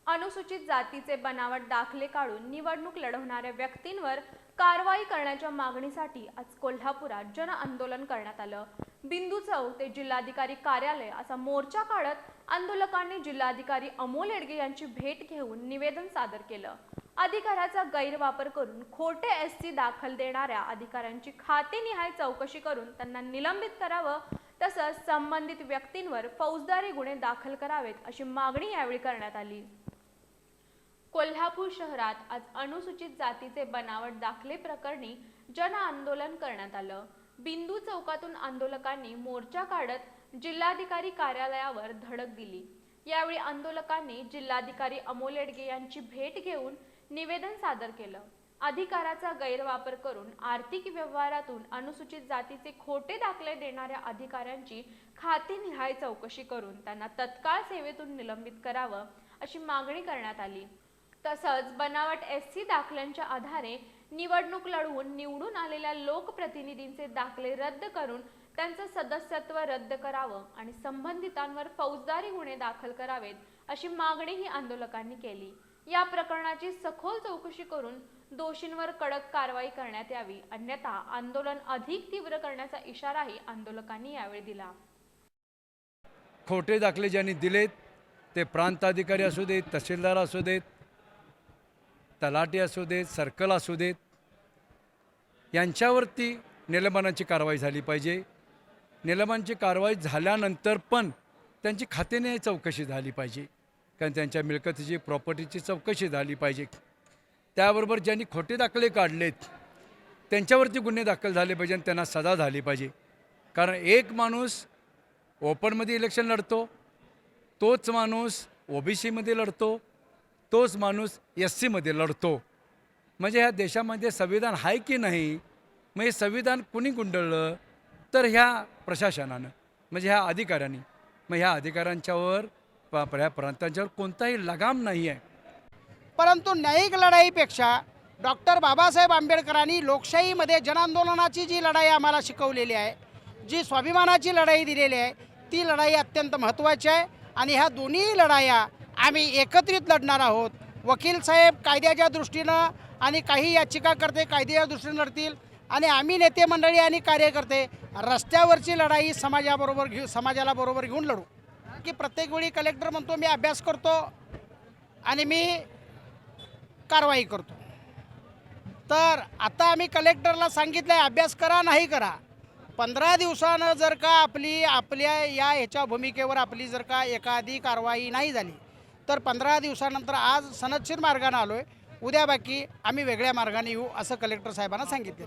अनुसूचित जातीचे बनावट दाखले काढून निवडणूक लढवणाऱ्या व्यक्तींवर कारवाई करण्याच्या मागणीसाठी आज कोल्हापुरात जन आंदोलन करण्यात आलं। बिंदू चौक ते जिल्हाधिकारी कार्यालय असा मोर्चा काढत आंदोलकांनी जिल्हाधिकारी अमोल येडगे यांची भेट घेऊन निवेदन सादर केलं। अधिकाराचा गैरवापर करून खोटे एससी दाखल देणाऱ्या अधिकाऱ्यांची खातेनिहाय चौकशी करून त्यांना निलंबित करावं, तसंच संबंधित व्यक्तींवर फौजदारी गुन्हे दाखल करावेत अशी मागणी यावेळी करण्यात आली। कोल्हापूर शहरात आज अनुसूचित जातीचे बनावट दाखले प्रकरणी जन आंदोलन करण्यात आलं। बिंदू चौकातून आंदोलकांनी मोर्चा काढत जिल्हाधिकारी कार्यालयावर धडक दिली। यावेळी आंदोलकांनी जिल्हाधिकारी अमोल येडगे यांची भेट घेऊन निवेदन सादर केलं। अधिकाराचा गैरवापर करून आर्थिक व्यवहारातून अनुसूचित जातीचे खोटे दाखले देणाऱ्या अधिकाऱ्यांची खातेनिहाय चौकशी करून त्यांना तत्काळ सेवेतून निलंबित करावं अशी मागणी करण्यात आली। तसंच बनावट एससी दाखल्यांच्या आधारे निवडणूक लढवून निवडून आलेल्या लोकप्रतिनिधींचे दाखले रद्द करून त्यांचं सदस्यत्व रद्द करावं आणि संबंधितांवर फौजदारी गुन्हे दाखल करावेत अशी मागणीही आंदोलकांनी केली। या प्रकरणाची सखोल चौकशी करून दोषींवर कडक कारवाई करण्यात यावी, अन्यथा आंदोलन अधिक तीव्र करण्याचा इशाराही आंदोलकांनी यावेळी दिला। खोटे दाखले ज्यांनी दिलेत ते प्रांताधिकारी असू देत, तहसीलदार असू देत, तलाठी असू देत, सर्कल असू देत, यांच्यावरती निलंबनाची कारवाई झाली पाहिजे। निलंबनाची कारवाई झाल्यानंतर पण त्यांची खात्याने चौकशी झाली पाहिजे, कारण त्यांच्या मिळकतीची प्रॉपर्टीची चौकशी झाली पाहिजे। त्याबरोबर ज्यांनी खोटे दाखले काढलेत त्यांच्यावरती गुन्हे दाखल झाले पाहिजे आणि त्यांना सजा झाली पाहिजे। कारण एक माणूस ओपनमध्ये इलेक्शन लढतो, तोच माणूस ओबीसीमध्ये लढतो, तोच माणूस एससीमध्ये लढतो। म्हणजे ह्या देशामध्ये संविधान आहे की नाही? मग हे संविधान कुणी गुंडळलं? तर ह्या प्रशासनानं, म्हणजे ह्या अधिकाऱ्यांनी। मग ह्या अधिकाऱ्यांच्यावर ह्या प्रांतांच्यावर कोणताही लगाम नाही आहे। परंतु न्यायिक लढाईपेक्षा डॉक्टर बाबासाहेब आंबेडकरांनी लोकशाहीमध्ये जनआंदोलनाची जी लढाई आम्हाला शिकवलेली आहे, जी स्वाभिमानाची लढाई दिलेली आहे, ती लढाई अत्यंत महत्त्वाची आहे आणि ह्या दोन्ही लढाया आम्ही एकत्रित लढणार आहोत। वकील साहेब कायद्याच्या दृष्टीनं आणि काही याचिकाकर्ते कायद्याच्या दृष्टीनं लढतील आणि आम्ही नेते मंडळी आणि कार्यकर्ते रस्त्यावरची लढाई समाजाला बरोबर घेऊन लढू। की प्रत्येक वेळी कलेक्टर म्हणतो मी अभ्यास करतो आणि मी कारवाई करतो, तर आता आम्ही कलेक्टरला सांगितलं आहे अभ्यास करा, नाही करा। 15 दिवसानं जर का आपल्या या ह्याच्या भूमिकेवर आपली जर का एखादी कारवाई नाही झाली तर 15 दिवसानंतर आज सनदशीर मार्गाने आलो आहे, उद्या बाकी आम्ही वेगळ्या मार्गाने येऊ असं कलेक्टर साहेबांना सांगितलं।